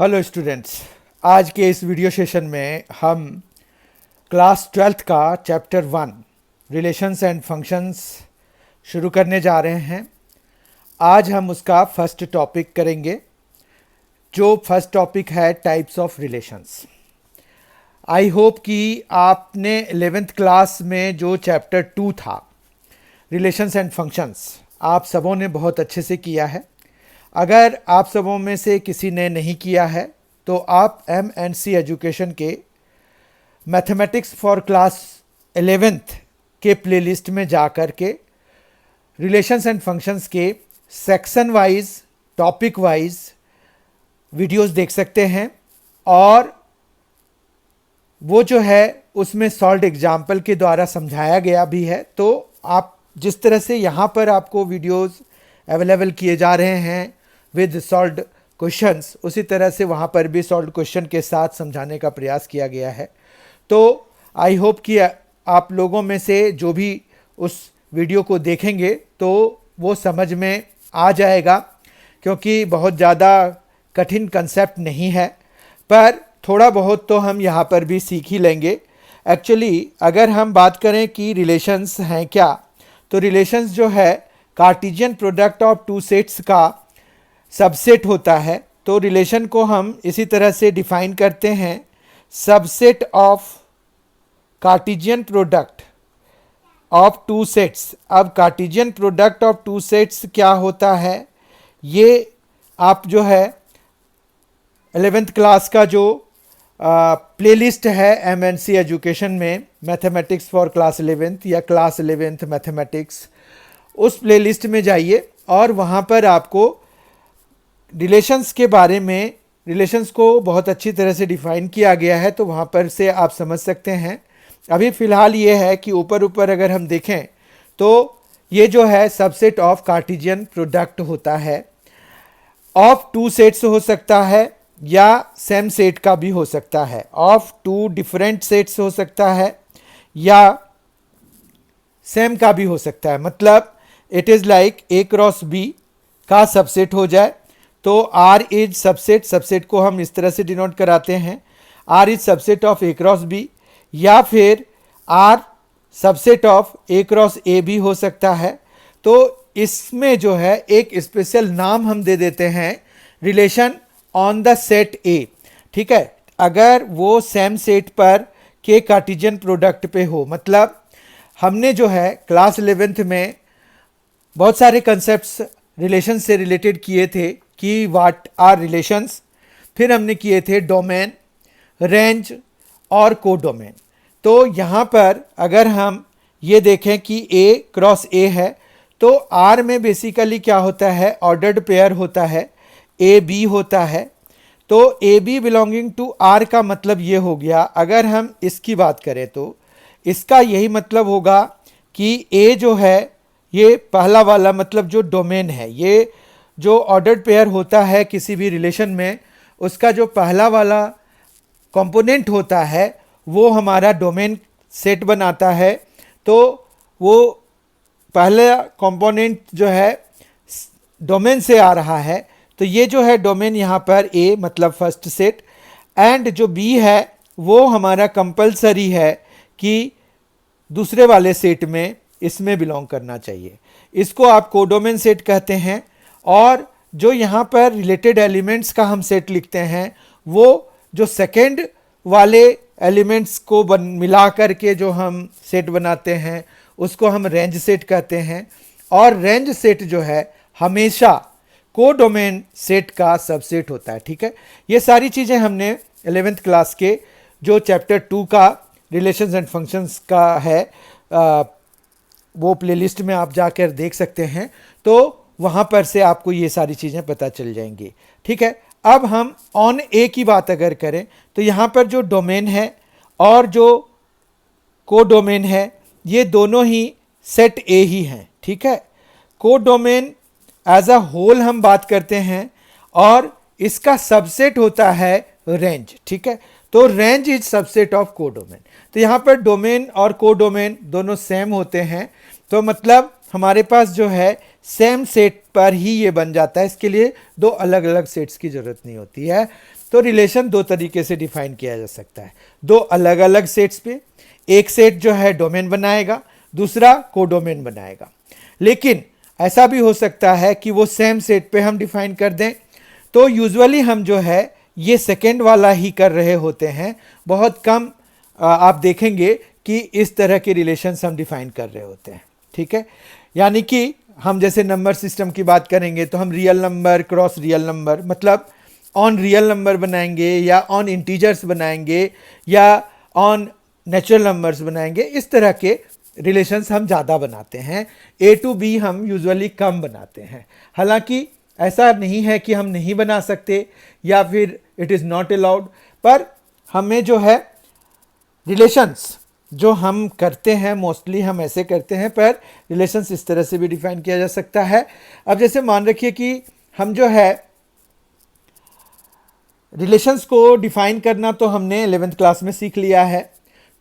Hello students. आज के इस वीडियो सेशन में हम क्लास 12th का चैप्टर 1 रिलेशंस एंड फंक्शंस शुरू करने जा रहे हैं। आज हम उसका फर्स्ट टॉपिक करेंगे, जो फर्स्ट टॉपिक है types of relations. I hope कि आपने 11th क्लास में जो चैप्टर 2 था रिलेशंस एंड फंक्शंस, आप सबों ने बहुत अच्छे से किया है। अगर आप सबों में से किसी ने नहीं किया है तो आप MNC एजुकेशन के मैथमेटिक्स फॉर क्लास 11th के प्लेलिस्ट में जा कर के रिलेशंस एंड फंक्शंस के section wise, topic wise videos देख सकते हैं। और वो जो है उसमें सॉल्व्ड एग्जाम्पल के द्वारा समझाया गया भी है। तो आप जिस तरह से यहाँ पर आपको वीडियोस अवेलेबल किए जा रहे हैं विद सॉल्व्ड क्वेश्चंस, उसी तरह से वहाँ पर भी सॉल्व्ड क्वेश्चन के साथ समझाने का प्रयास किया गया है। तो आई होप कि आप लोगों में से जो भी उस वीडियो को देखेंगे तो वो समझ में आ जाएगा, क्योंकि बहुत ज़्यादा कठिन कंसेप्ट नहीं है, पर थोड़ा बहुत तो हम यहाँ पर भी सीख ही लेंगे। एक्चुअली अगर हम बात करें कि रिलेशंस हैं क्या, तो रिलेशंस जो है Cartesian product of two sets का सबसेट होता है। तो रिलेशन को हम इसी तरह से डिफाइन करते हैं, subset of cartesian product of two sets. अब cartesian product of two sets क्या होता है, ये आप जो है 11th क्लास का जो प्लेलिस्ट है MNC एजुकेशन में, मैथमेटिक्स फॉर क्लास 11th या क्लास 11th मैथमेटिक्स, उस प्लेलिस्ट में जाइए और वहाँ पर आपको रिलेशंस के बारे में, रिलेशंस को बहुत अच्छी तरह से डिफाइन किया गया है। तो वहाँ पर से आप समझ सकते हैं। अभी फ़िलहाल ये है कि ऊपर ऊपर अगर हम देखें तो ये जो है सबसेट ऑफ कार्टेशियन प्रोडक्ट होता है। ऑफ टू सेट्स हो सकता है या सेम सेट का भी हो सकता है, ऑफ टू डिफरेंट सेट्स हो सकता है या सेम का भी हो सकता है। मतलब it is like A cross B का सबसेट हो जाए तो R इज सबसेट, सबसेट को हम इस तरह से डिनोट कराते हैं, R is subset of A cross B, या फिर R subset of A cross A भी हो सकता है। तो इसमें जो है एक स्पेशल नाम हम दे देते हैं, relation on the set A। ठीक है, अगर वो सेम सेट पर के कार्टेशियन प्रोडक्ट पे हो। मतलब हमने जो है क्लास 11th में बहुत सारे कंसेप्ट्स रिलेशन से रिलेटेड किए थे कि व्हाट आर रिलेशंस, फिर हमने किए थे डोमेन, रेंज और को डोमेन। तो यहाँ पर अगर हम ये देखें कि A क्रॉस A है तो R में बेसिकली क्या होता है, ऑर्डर्ड पेयर होता है, AB होता है। तो AB बिलोंगिंग टू R का मतलब ये हो गया, अगर हम इसकी बात करें तो इसका यही मतलब होगा कि A जो है ये पहला वाला, मतलब जो डोमेन है, ये जो ऑर्डर्ड पेयर होता है किसी भी रिलेशन में, उसका जो पहला वाला कंपोनेंट होता है वो हमारा डोमेन सेट बनाता है। तो वो पहला कंपोनेंट जो है डोमेन से आ रहा है, तो ये जो है डोमेन यहाँ पर A मतलब फर्स्ट सेट, एंड जो B है वो हमारा कंपलसरी है कि दूसरे वाले सेट में इसमें बिलोंग करना चाहिए। इसको आप कोडोमेन सेट कहते हैं। और जो यहाँ पर रिलेटेड एलिमेंट्स का हम सेट लिखते हैं, वो जो सेकेंड वाले एलिमेंट्स को मिला करके जो हम सेट बनाते हैं उसको हम रेंज सेट कहते हैं। और रेंज सेट जो है हमेशा कोडोमेन सेट का सबसेट होता है। ठीक है, ये सारी चीज़ें हमने 11th क्लास के जो चैप्टर 2 का रिलेशंस एंड फंक्शंस का है, वो प्लेलिस्ट में आप जाकर देख सकते हैं। तो वहाँ पर से आपको ये सारी चीज़ें पता चल जाएंगी। ठीक है, अब हम ऑन A की बात अगर करें तो यहाँ पर जो डोमेन है और जो कोडोमेन है, ये दोनों ही सेट A ही हैं। ठीक है, कोडोमेन एज अ होल हम बात करते हैं और इसका सबसेट होता है रेंज। ठीक है, तो range is subset of codomain. तो यहाँ पर डोमेन और कोडोमेन दोनों सेम होते हैं, तो मतलब हमारे पास जो है सेम सेट पर ही ये बन जाता है। इसके लिए दो अलग अलग सेट्स की ज़रूरत नहीं होती है। तो रिलेशन दो तरीके से डिफाइन किया जा सकता है, दो अलग अलग सेट्स पे। एक सेट जो है डोमेन बनाएगा, दूसरा कोडोमेन बनाएगा। लेकिन ऐसा भी हो सकता है कि वो सेम सेट पे हम डिफाइन कर दें। तो यूजुअली हम जो है ये सेकेंड वाला ही कर रहे होते हैं। बहुत कम आप देखेंगे कि इस तरह के रिलेशंस हम डिफाइन कर रहे होते हैं। ठीक है, यानी कि हम जैसे नंबर सिस्टम की बात करेंगे तो हम real number cross real number, मतलब ऑन रियल नंबर बनाएंगे या ऑन इंटीजर्स बनाएंगे या ऑन नेचुरल नंबर्स बनाएंगे। इस तरह के रिलेशंस हम ज़्यादा बनाते हैं, ए टू बी हम यूजुअली कम बनाते हैं। हालांकि ऐसा नहीं है कि हम नहीं बना सकते या फिर इट इज़ नॉट अलाउड, पर हमें जो है रिलेशंस जो हम करते हैं मोस्टली हम ऐसे करते हैं, पर रिलेशंस इस तरह से भी डिफाइन किया जा सकता है। अब जैसे मान रखिए कि हम जो है रिलेशंस को डिफाइन करना तो हमने 11th क्लास में सीख लिया है।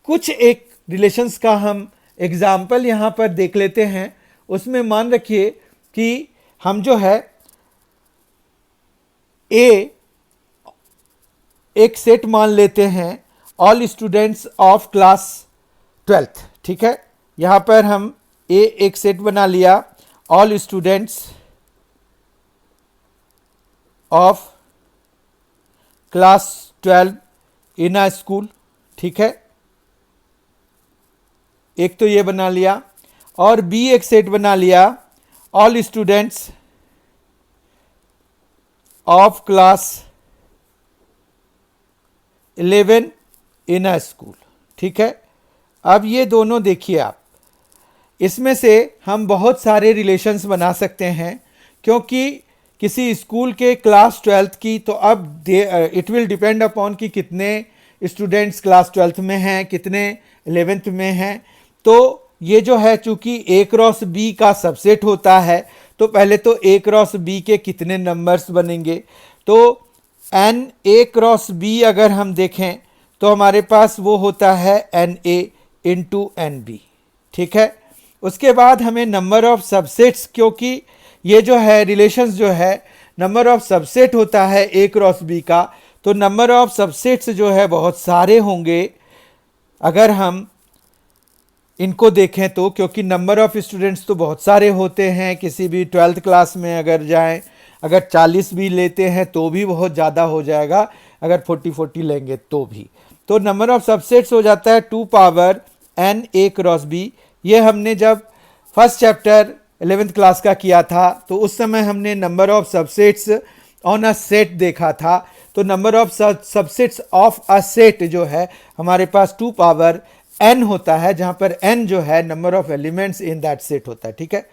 कुछ एक रिलेशंस का हम एग्जाम्पल यहाँ पर देख लेते हैं। उसमें मान रखिए कि हम जो है एक सेट मान लेते हैं, all students of class 12th। ठीक है, यहाँ पर हम एक सेट बना लिया, all students of class 12 in a school. ठीक है, एक तो ये बना लिया, और बी एक सेट बना लिया, all students of class 11 in a school. ठीक है, अब ये दोनों देखिए आप, इसमें से हम बहुत सारे रिलेशंस बना सकते हैं, क्योंकि किसी स्कूल के क्लास 12th की तो अब इट विल डिपेंड अपॉन कि कितने स्टूडेंट्स क्लास 12th में हैं, कितने 11th में हैं। तो ये जो है चूंकि ए क्रॉस बी का सबसेट होता है, तो पहले तो ए क्रॉस बी के कितने नंबर्स बनेंगे। तो एन ए क्रॉस बी अगर हम देखें तो हमारे पास वो होता है n A into n B. ठीक है, उसके बाद हमें नंबर ऑफ सबसेट्स, क्योंकि ये जो है रिलेशंस जो है नंबर ऑफ सबसेट होता है ए क्रॉस बी का, तो नंबर ऑफ सबसेट्स जो है बहुत सारे होंगे अगर हम इनको देखें तो, क्योंकि नंबर ऑफ स्टूडेंट्स तो बहुत सारे होते हैं। किसी भी 12th क्लास में अगर जाएं, अगर 40 भी लेते हैं तो भी बहुत ज़्यादा हो जाएगा, अगर 40 लेंगे तो भी। तो नंबर ऑफ सबसेट्स हो जाता है 2 power n A cross B. ये हमने जब फर्स्ट चैप्टर 11th क्लास का किया था तो उस समय हमने number of subsets on a set देखा था। तो number of subsets of a set जो है हमारे पास 2 पावर n होता है, जहाँ पर n जो है number of elements in that set होता है। ठीक है,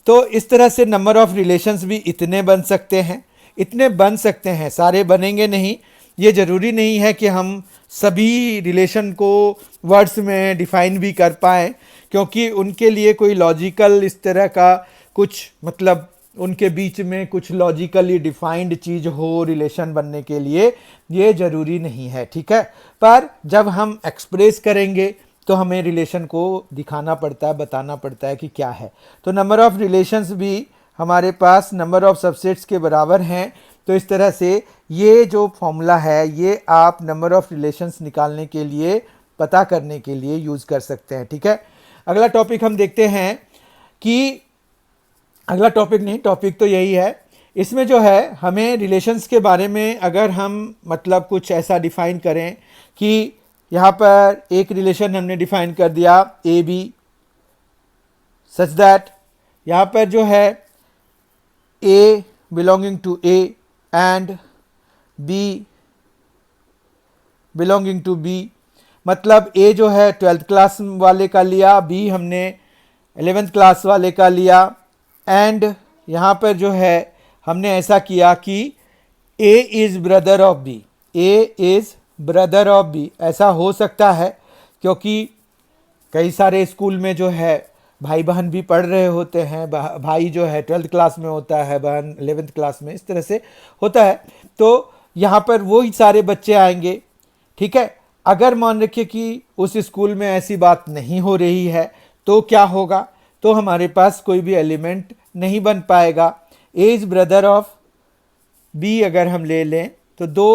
तो इस तरह से नंबर ऑफ रिलेशंस भी इतने बन सकते हैं, इतने बन सकते हैं, सारे बनेंगे नहीं। ये ज़रूरी नहीं है कि हम सभी रिलेशन को वर्ड्स में डिफाइन भी कर पाएँ, क्योंकि उनके लिए कोई लॉजिकल इस तरह का कुछ, मतलब उनके बीच में कुछ लॉजिकली डिफाइंड चीज़ हो रिलेशन बनने के लिए, ये ज़रूरी नहीं है। ठीक है, पर जब हम एक्सप्रेस करेंगे तो हमें रिलेशन को दिखाना पड़ता है, बताना पड़ता है कि क्या है। तो नंबर ऑफ रिलेशंस भी हमारे पास नंबर ऑफ सबसेट्स के बराबर हैं। तो इस तरह से ये जो फॉर्मूला है ये आप नंबर ऑफ रिलेशंस निकालने के लिए, पता करने के लिए यूज़ कर सकते हैं। ठीक है, अगला टॉपिक हम देखते हैं कि, अगला टॉपिक नहीं, टॉपिक तो यही है। इसमें जो है हमें रिलेशंस के बारे में अगर हम मतलब कुछ ऐसा डिफ़ाइन करें कि यहाँ पर एक रिलेशन हमने डिफ़ाइन कर दिया ए बी, सच दैट यहाँ पर जो है a belonging to A and b belonging to b, मतलब ए जो है 12th क्लास वाले का लिया, बी हमने 11th क्लास वाले का लिया, एंड यहाँ पर जो है हमने ऐसा किया कि A is brother of B, A is brother of B. ऐसा हो सकता है क्योंकि कई सारे स्कूल में जो है भाई बहन भी पढ़ रहे होते हैं, भाई जो है 12th क्लास में होता है, बहन 11th क्लास में, इस तरह से होता है। तो यहाँ पर वो ही सारे बच्चे आएंगे। ठीक है, अगर मान रखिए कि उस स्कूल में ऐसी बात नहीं हो रही है तो क्या होगा, तो हमारे पास कोई भी एलिमेंट नहीं बन पाएगा। A is brother of B अगर हम ले लें तो दो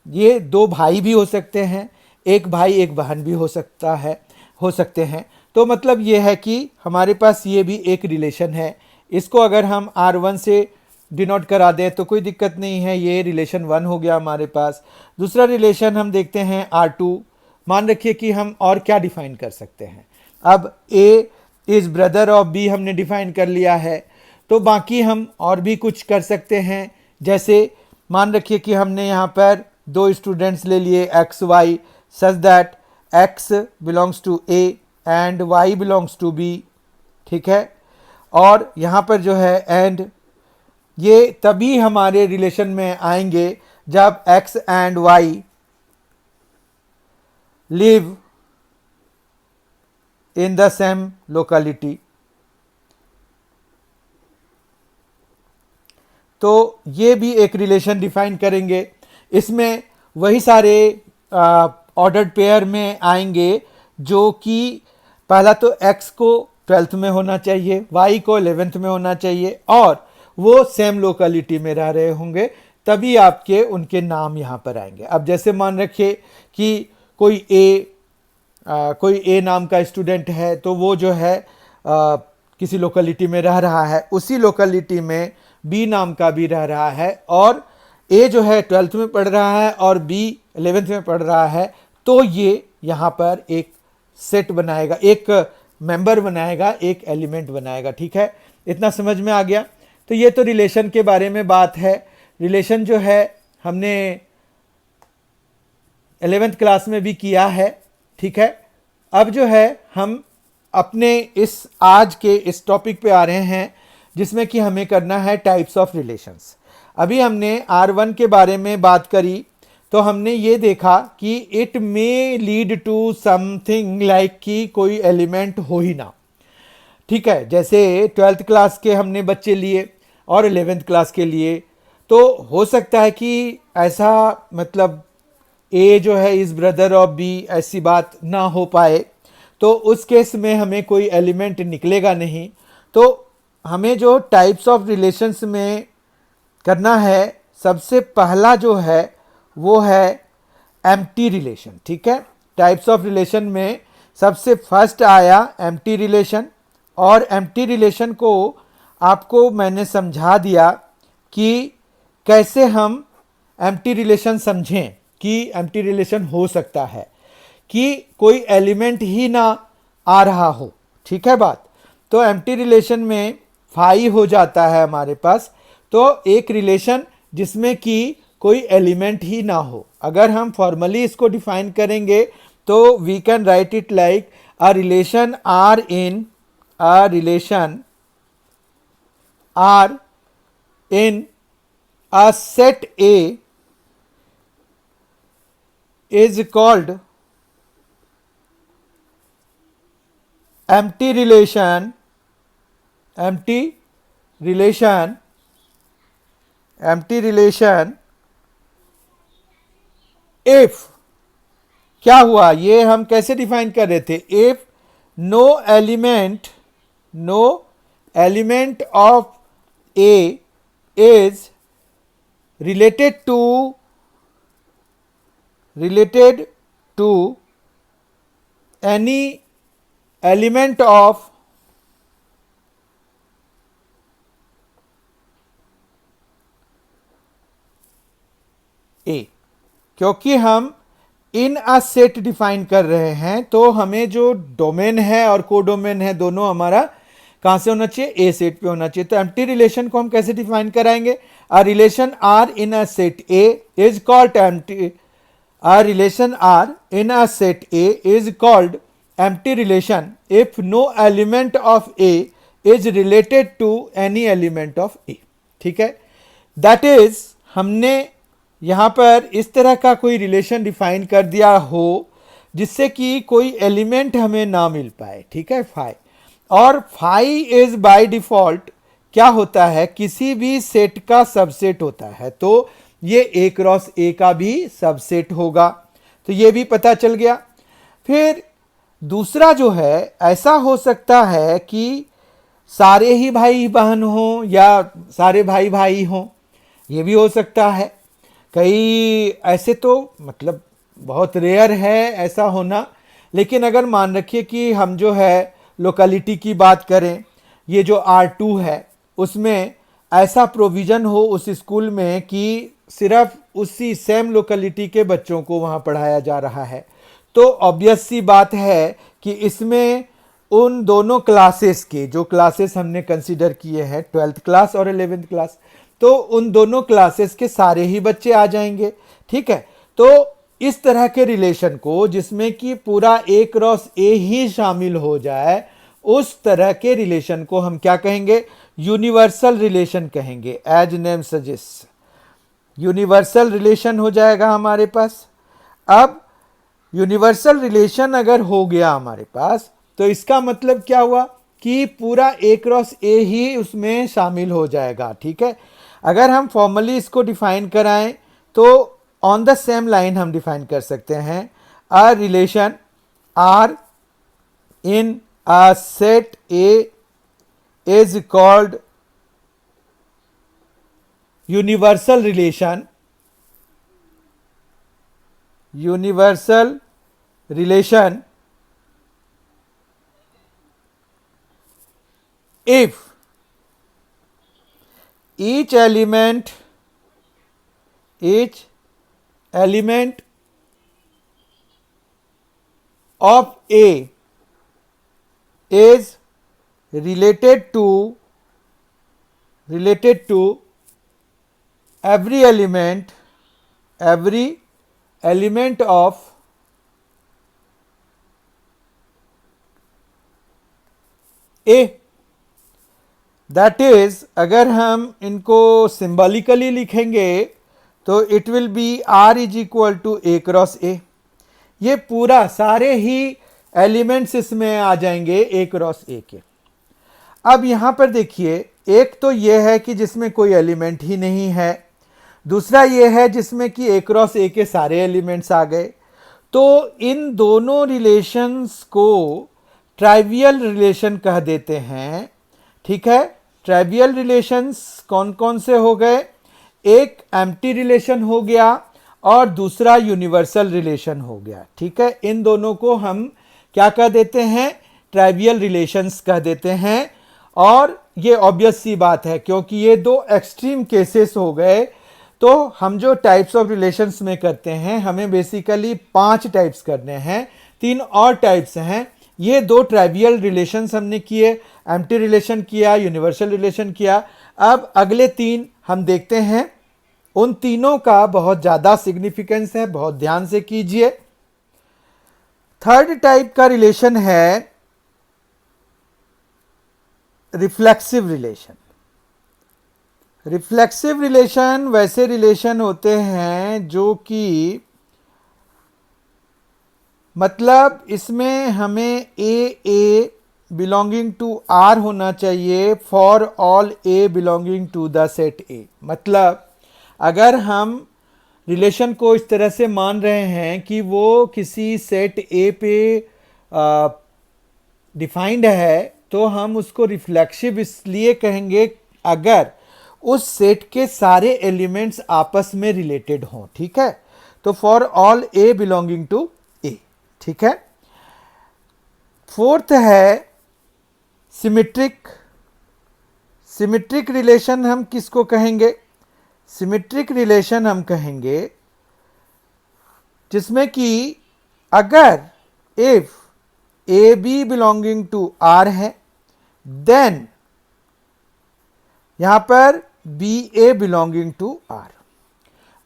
ये दो भाई भी हो सकते हैं, एक भाई एक बहन भी हो सकते हैं। तो मतलब ये है कि हमारे पास ये भी एक रिलेशन है। इसको अगर हम R1 से डिनोट करा दें तो कोई दिक्कत नहीं है, ये रिलेशन 1 हो गया हमारे पास। दूसरा रिलेशन हम देखते हैं R2। मान रखिए कि हम और क्या डिफाइन कर सकते हैं। अब A is brother of B हमने डिफाइन कर लिया है, तो बाकी हम और भी कुछ कर सकते हैं। जैसे मान रखिए कि हमने यहाँ पर दो स्टूडेंट्स ले लिए x y, such that x belongs to A and y belongs to B, ठीक है। और यहाँ पर जो है एंड, ये तभी हमारे रिलेशन में आएंगे जब x and y live in the same locality. तो ये भी एक रिलेशन डिफाइन करेंगे। इसमें वही सारे ऑर्डर्ड पेयर में आएंगे जो कि पहला तो x को 12th में होना चाहिए, y को 11th में होना चाहिए और वो सेम लोकेलिटी में रह रहे होंगे, तभी आपके उनके नाम यहाँ पर आएंगे। अब जैसे मान रखिए कि कोई ए नाम का स्टूडेंट है, तो वो जो है किसी लोकेलिटी में रह रहा है, उसी लोकेलिटी में बी नाम का भी रह रहा है, और ए जो है 12th में पढ़ रहा है और बी 11th में पढ़ रहा है, तो ये यहाँ पर एक सेट बनाएगा, एक मेंबर बनाएगा, एक एलिमेंट बनाएगा, ठीक है। इतना समझ में आ गया। तो ये तो रिलेशन के बारे में बात है। रिलेशन जो है हमने 11th क्लास में भी किया है, ठीक है। अब जो है हम अपने इस आज के इस टॉपिक पे आ रहे हैं जिसमें कि हमें करना है टाइप्स ऑफ रिलेशंस। अभी हमने R1 के बारे में बात करी, तो हमने ये देखा कि it may lead to something like कि कोई एलिमेंट हो ही ना, ठीक है। जैसे 12th क्लास के हमने बच्चे लिए और 11th क्लास के लिए, तो हो सकता है कि ऐसा मतलब ए जो है इस ब्रदर ऑफ बी, ऐसी बात ना हो पाए, तो उस केस में हमें कोई एलिमेंट निकलेगा नहीं। तो हमें जो टाइप्स ऑफ रिलेशंस में करना है, सबसे पहला जो है वो है एम्प्टी रिलेशन, ठीक है। टाइप्स ऑफ रिलेशन में सबसे फर्स्ट आया एम्प्टी रिलेशन, और एम्प्टी रिलेशन को आपको मैंने समझा दिया कि कैसे हम एम्प्टी रिलेशन समझें कि एम्प्टी रिलेशन हो सकता है कि कोई एलिमेंट ही ना आ रहा हो, ठीक है बात। तो एम्प्टी रिलेशन में फाई हो जाता है हमारे पास, तो एक रिलेशन जिसमें कि कोई एलिमेंट ही ना हो। अगर हम फॉर्मली इसको डिफाइन करेंगे तो we can write it like a relation R in a set A is called empty relation if, क्या हुआ, ये हम कैसे डिफाइन कर रहे थे, if no element of A is related to any element of A, क्योंकि हम इन अ सेट डिफाइन कर रहे हैं, तो हमें जो डोमेन है और कोडोमेन है दोनों हमारा कहां से होना चाहिए, ए सेट पे होना चाहिए। तो एम्प्टी रिलेशन को हम कैसे डिफाइन कराएंगे, a relation R in a set A is called empty, a relation R in a set A is called empty relation if no element of A is related to any element of A, ठीक है। that is, हमने यहाँ पर इस तरह का कोई relation define कर दिया हो जिससे कि कोई एलिमेंट हमें ना मिल पाए, ठीक है, फाई। और फाई इज बाय डिफॉल्ट क्या होता है, किसी भी सेट का सबसेट होता है, तो ये ए क्रॉस ए का भी सबसेट होगा। तो ये भी पता चल गया। फिर दूसरा जो है, ऐसा हो सकता है कि सारे ही भाई बहन हों या सारे भाई भाई हों, ये भी हो सकता है। कई ऐसे तो मतलब बहुत रेयर है ऐसा होना, लेकिन अगर मान रखिए कि हम जो है लोकेलिटी की बात करें, ये जो R2 है उसमें ऐसा प्रोविज़न हो उस स्कूल में कि सिर्फ उसी सेम लोकेलिटी के बच्चों को वहाँ पढ़ाया जा रहा है, तो ऑब्वियस सी बात है कि इसमें उन दोनों क्लासेस के जो क्लासेस हमने कंसीडर किए हैं 12th क्लास और 11th क्लास, तो उन दोनों क्लासेस के सारे ही बच्चे आ जाएंगे। ठीक है, तो इस तरह के रिलेशन को जिसमें कि पूरा A क्रॉस A ही शामिल हो जाए, उस तरह के रिलेशन को हम क्या कहेंगे? यूनिवर्सल रिलेशन कहेंगे। As name suggest, universal relation हो जाएगा हमारे पास। अब यूनिवर्सल रिलेशन अगर हो गया हमारे पास, तो इसका मतलब क्या हुआ कि पूरा A क्रॉस A ही उसमें शामिल हो जाएगा। ठीक है, अगर हम फॉर्मली इसको डिफाइन कराएं तो ऑन द सेम लाइन हम डिफाइन कर सकते हैं, a relation R in a set A is called universal relation, universal relation if each element of A is related to every element of A। That is, अगर हम इनको symbolically लिखेंगे तो it will be R is equal to A cross A। ये पूरा सारे ही elements इसमें आ जाएंगे A क्रॉस A के। अब यहां पर देखिए, एक तो ये है कि जिसमें कोई एलिमेंट ही नहीं है, दूसरा ये है जिसमें कि A क्रॉस A के सारे एलिमेंट्स आ गए। तो इन दोनों रिलेशंस को ट्राइवियल रिलेशन कह देते हैं। ठीक है, ट्राइवियल रिलेशंस कौन कौन से हो गए? एक एम्प्टी रिलेशन हो गया और दूसरा यूनिवर्सल रिलेशन हो गया। ठीक है, इन दोनों को हम क्या कह देते हैं? ट्राइवियल रिलेशंस कह देते हैं। और ये ऑब्वियस सी बात है क्योंकि ये दो एक्सट्रीम केसेस हो गए। तो हम जो टाइप्स ऑफ रिलेशंस में करते हैं, हमें बेसिकली 5 टाइप्स करने हैं, 3 और टाइप्स हैं। ये दो ट्राइवियल रिलेशंस हमने किए, एम्प्टी रिलेशन किया, यूनिवर्सल रिलेशन किया। अब अगले 3 हम देखते हैं, उन तीनों का बहुत ज़्यादा सिग्निफिकेंस है, बहुत ध्यान से कीजिए। थर्ड टाइप का रिलेशन है रिफ्लेक्सिव रिलेशन। रिफ्लेक्सिव रिलेशन वैसे रिलेशन होते हैं जो कि मतलब इसमें हमें A बिलोंगिंग टू R होना चाहिए for all A belonging to the set A। मतलब अगर हम रिलेशन को इस तरह से मान रहे हैं कि वो किसी सेट A पे डिफाइंड है, तो हम उसको रिफ्लेक्सिव इसलिए कहेंगे अगर उस सेट के सारे एलिमेंट्स आपस में रिलेटेड हों। ठीक है, तो for all A belonging to A। ठीक है, फोर्थ है सिमेट्रिक। सिमेट्रिक रिलेशन हम किसको कहेंगे? सिमेट्रिक रिलेशन हम कहेंगे जिसमें कि अगर if a b belonging to R है, देन यहां पर b a belonging to R.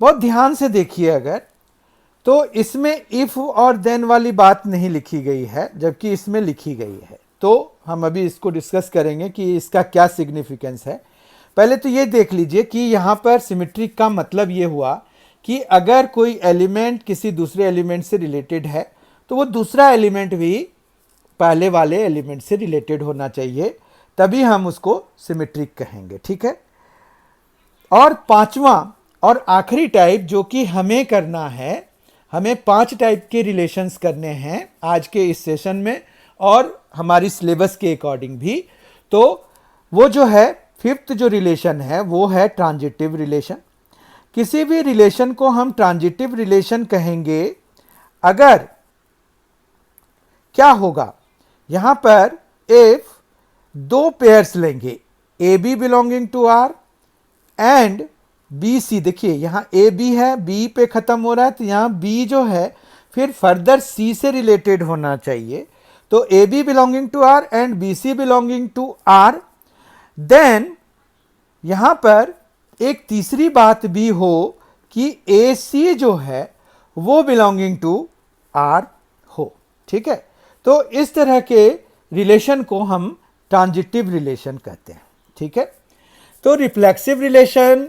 बहुत ध्यान से देखिए, अगर तो इसमें इफ और देन वाली बात नहीं लिखी गई है, जबकि इसमें लिखी गई है। तो हम अभी इसको डिस्कस करेंगे कि इसका क्या सिग्निफिकेंस है। पहले तो ये देख लीजिए कि यहाँ पर सिमेट्रिक का मतलब ये हुआ कि अगर कोई एलिमेंट किसी दूसरे एलिमेंट से रिलेटेड है, तो वो दूसरा एलिमेंट भी पहले वाले एलिमेंट से रिलेटेड होना चाहिए, तभी हम उसको सिमेट्रिक कहेंगे। ठीक है, और पांचवा और आखिरी टाइप जो कि हमें करना है, हमें 5 टाइप के रिलेशंस करने हैं आज के इस सेशन में और हमारी सिलेबस के अकॉर्डिंग भी। तो वो जो है फिफ्थ जो रिलेशन है वो है ट्रांजिटिव रिलेशन। किसी भी रिलेशन को हम ट्रांजिटिव रिलेशन कहेंगे अगर क्या होगा, यहां पर इफ दो पेयर्स लेंगे, a b belonging to R and b c, देखिए यहां ए बी है, बी पे खत्म हो रहा है, तो यहां बी जो है फिर फर्दर सी से रिलेटेड होना चाहिए। तो a b belonging to R and b c belonging to R, then यहां पर एक तीसरी बात भी हो कि ए सी जो है वो बिलोंगिंग टू आर हो। ठीक है, तो इस तरह के रिलेशन को हम ट्रांजिटिव रिलेशन कहते हैं। ठीक है, तो रिफ्लेक्सिव रिलेशन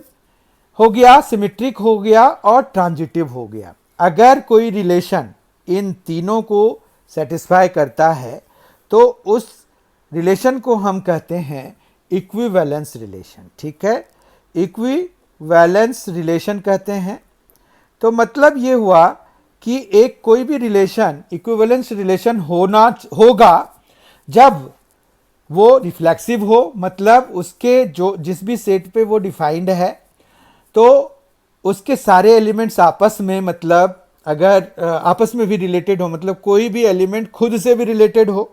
हो गया, सिमेट्रिक हो गया और ट्रांजिटिव हो गया। अगर कोई रिलेशन इन तीनों को सेटिस्फाई करता है तो उस रिलेशन को हम कहते हैं इक्विवेलेंस रिलेशन। ठीक है, इक्विवेलेंस रिलेशन कहते हैं। तो मतलब ये हुआ कि एक कोई भी रिलेशन इक्विवेलेंस रिलेशन होगा जब वो रिफ्लेक्सिव हो, मतलब उसके जो जिस भी सेट पे वो डिफाइंड है तो उसके सारे एलिमेंट्स आपस में, मतलब अगर आपस में भी रिलेटेड हो, मतलब कोई भी एलिमेंट खुद से भी रिलेटेड हो।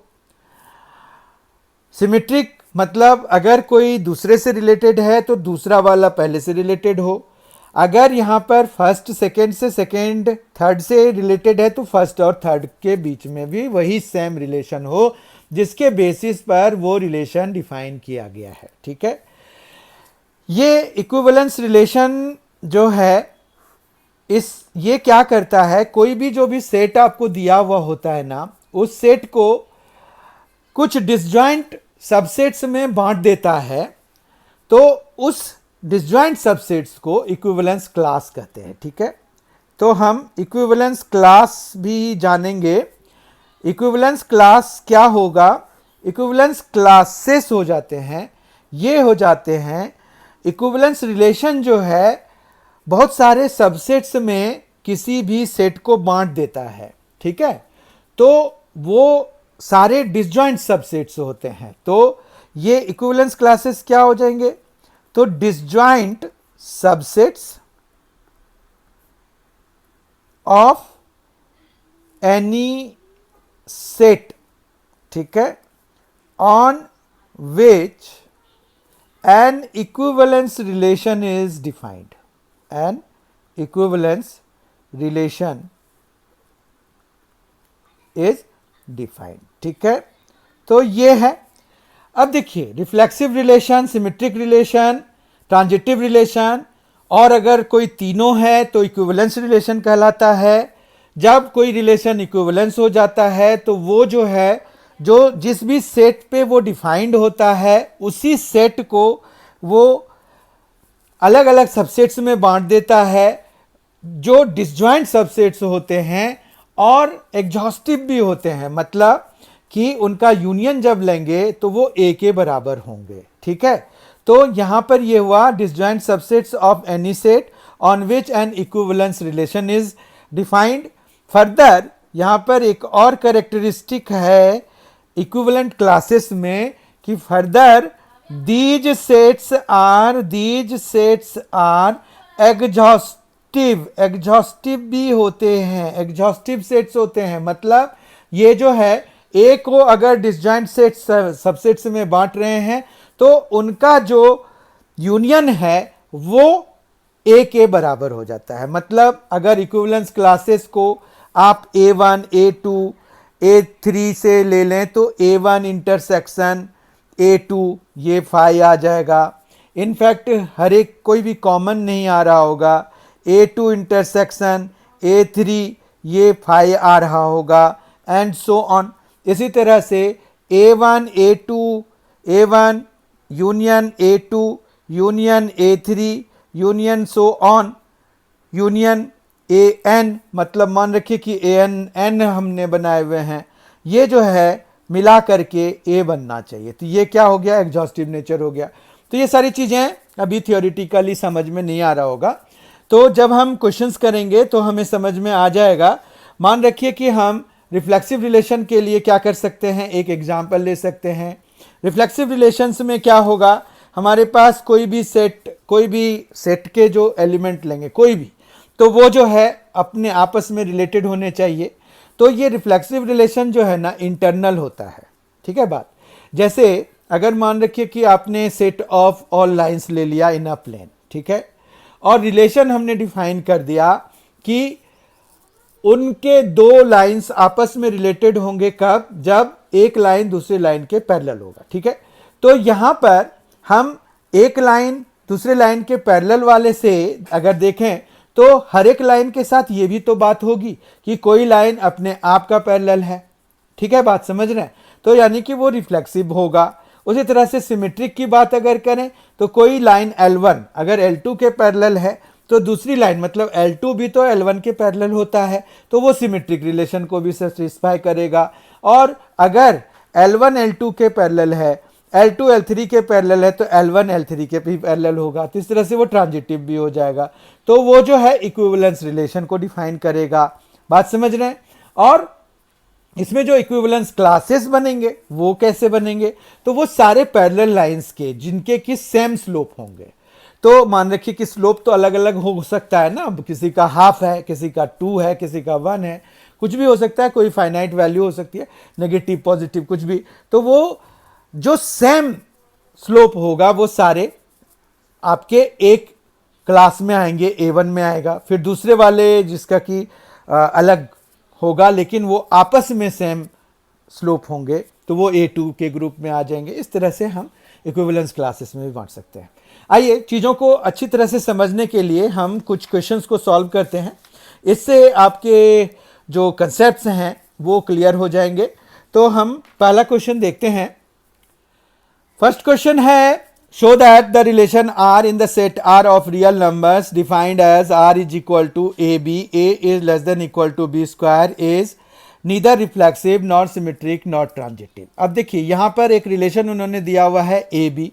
सिमेट्रिक मतलब अगर कोई दूसरे से रिलेटेड है तो दूसरा वाला पहले से रिलेटेड हो। अगर यहाँ पर फर्स्ट सेकेंड से सेकेंड थर्ड से रिलेटेड है तो फर्स्ट और थर्ड के बीच में भी वही सेम रिलेशन हो जिसके बेसिस पर वो रिलेशन डिफाइन किया गया है। ठीक है, ये इक्विवेलेंस रिलेशन जो है ये क्या करता है, कोई भी जो भी सेट आपको दिया हुआ होता है ना, उस सेट को कुछ डिसजॉइंट सबसेट्स में बांट देता है, तो उस डिसजॉइंट सबसेट्स को इक्विवेलेंस क्लास कहते हैं। ठीक है, तो हम इक्विवेलेंस क्लास भी जानेंगे। इक्विवेलेंस क्लास क्या होगा, इक्विवेलेंस क्लासेस हो जाते हैं, ये हो जाते हैं इक्विवेलेंस रिलेशन जो है बहुत सारे सबसेट्स में किसी भी सेट को बांट देता है। ठीक है, तो वो सारे डिसजॉइंट सबसेट्स होते हैं, तो ये इक्विवेलेंस क्लासेस क्या हो जाएंगे, तो disjoint subsets of any set. ठीक है, on which an equivalence relation is defined, an equivalence relation is defined। ठीक है, तो ये है। अब देखिए reflexive relation, symmetric relation, transitive relation, और अगर कोई तीनों है तो इक्विवेलेंस रिलेशन कहलाता है। जब कोई रिलेशन इक्विवेलेंस हो जाता है तो वो जो है, जो जिस भी सेट पे वो डिफाइंड होता है उसी सेट को वो अलग अलग सबसेट्स में बांट देता है जो डिसजॉइंट सबसेट्स होते हैं और एग्जॉस्टिव भी होते हैं, मतलब कि उनका यूनियन जब लेंगे तो वो ए के बराबर होंगे। ठीक है, तो यहां पर ये हुआ disjoint subsets of any set on which N equivalence relation is defined. Further यहां पर एक और कैरेक्टरिस्टिक है इक्विवेलेंट क्लासेस में कि further these sets are exhaustive भी होते हैं, एग्जॉस्टिव सेट्स होते हैं। मतलब ये जो है ए को अगर डिसजॉइंट सेट्स सबसेट्स में बांट रहे हैं तो उनका जो यूनियन है वो ए के बराबर हो जाता है। मतलब अगर इक्विवेलेंस क्लासेस को आप A1, A2, A3 से ले लें तो A1 इंटरसेक्शन A2 ये फाई आ जाएगा। इनफैक्ट हर एक कोई भी कॉमन नहीं आ रहा होगा, A2 इंटरसेक्शन A3 ये फाई आ रहा होगा एंड सो ऑन। इसी तरह से A1 A2 A1 union A2 union A3 union so on union AN, मतलब मान रखिए कि AN हमने बनाए हुए हैं, ये जो है मिला करके A बनना चाहिए। तो ये क्या हो गया, एग्जॉस्टिव नेचर हो गया। तो ये सारी चीज़ें अभी थियोरिटिकली समझ में नहीं आ रहा होगा, तो जब हम क्वेश्चंस करेंगे तो हमें समझ में आ जाएगा। मान रखिए कि हम रिफ्लेक्सिव रिलेशन के लिए क्या कर सकते हैं, एक एग्जाम्पल ले सकते हैं। रिफ्लेक्सिव रिलेशंस में क्या होगा, हमारे पास कोई भी सेट के जो एलिमेंट लेंगे कोई भी, तो वो जो है अपने आपस में रिलेटेड होने चाहिए। तो ये रिफ्लेक्सिव रिलेशन जो है ना इंटरनल होता है, ठीक है बात। जैसे अगर मान रखिए कि आपने सेट ऑफ ऑल लाइंस ले लिया इन अ प्लेन, ठीक है, और रिलेशन हमने डिफाइन कर दिया कि उनके दो लाइंस आपस में रिलेटेड होंगे कब, जब एक लाइन दूसरी लाइन के पैरेलल होगा, ठीक है। तो यहां पर हम एक लाइन दूसरे लाइन के पैरेलल वाले से अगर देखें तो हर एक लाइन के साथ ये भी तो बात होगी कि कोई लाइन अपने आप का पैरेलल है, ठीक है, बात समझ रहे हैं। तो यानी कि वो रिफ्लेक्सिव होगा। उसी तरह से सिमेट्रिक की बात अगर करें तो कोई लाइन L1 अगर L2 के पैरेलल है तो दूसरी लाइन मतलब L2 भी तो L1 के पैरेलल होता है, तो वो सिमेट्रिक रिलेशन को भी सेटिस्फाई करेगा। और अगर L1 L2 के पैरेलल है, L2 L3 के पैरेलल है, तो L1 L3 के भी पैरेलल होगा। तो इस तरह से वो ट्रांजिटिव भी हो जाएगा। तो वो जो है इक्विवेलेंस रिलेशन को डिफाइन करेगा। बात समझ रहे हैं। और इसमें जो इक्विवेलेंस क्लासेस बनेंगे वो कैसे बनेंगे, तो वो सारे पैरेलल लाइंस के जिनके की सेम स्लोप होंगे। तो मान रखिए कि स्लोप तो अलग अलग हो सकता है ना, किसी का हाफ है, किसी का 2 है, किसी का 1 है, कुछ भी हो सकता है, कोई फाइनाइट वैल्यू हो सकती है, नेगेटिव पॉजिटिव कुछ भी। तो वो जो सेम स्लोप होगा वो सारे आपके एक क्लास में आएंगे, A1 में आएगा। फिर दूसरे वाले जिसका कि अलग होगा लेकिन वो आपस में सेम स्लोप होंगे, तो वो A2 के ग्रुप में आ जाएंगे। इस तरह से हम इक्विवेलेंस क्लासेस में भी बांट सकते हैं। आइए चीज़ों को अच्छी तरह से समझने के लिए हम कुछ क्वेश्चंस को सॉल्व करते हैं। इससे आपके जो कंसेप्ट्स हैं वो क्लियर हो जाएंगे। तो हम पहला क्वेश्चन देखते हैं। फर्स्ट क्वेश्चन है, show that the relation R in the set R of real numbers defined as R is equal to AB, A is less than equal to B square is neither reflexive nor symmetric nor transitive। अब देखिए यहाँ पर एक relation उन्होंने दिया हुआ है AB,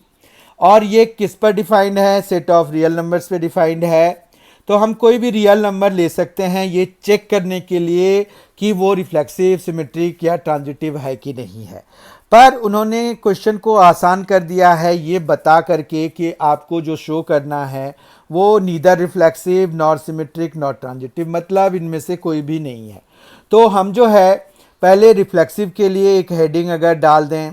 और ये किस पर डिफाइंड है, सेट ऑफ रियल नंबर्स पे डिफाइंड है। तो हम कोई भी रियल नंबर ले सकते हैं ये चेक करने के लिए कि वो रिफ्लेक्सिव, सिमेट्रिक या ट्रांजिटिव है कि नहीं है। पर उन्होंने क्वेश्चन को आसान कर दिया है ये बता करके कि आपको जो शो करना है वो neither reflexive nor symmetric nor transitive, मतलब इनमें से कोई भी नहीं है। तो हम जो है पहले रिफ्लेक्सिव के लिए एक हेडिंग अगर डाल दें,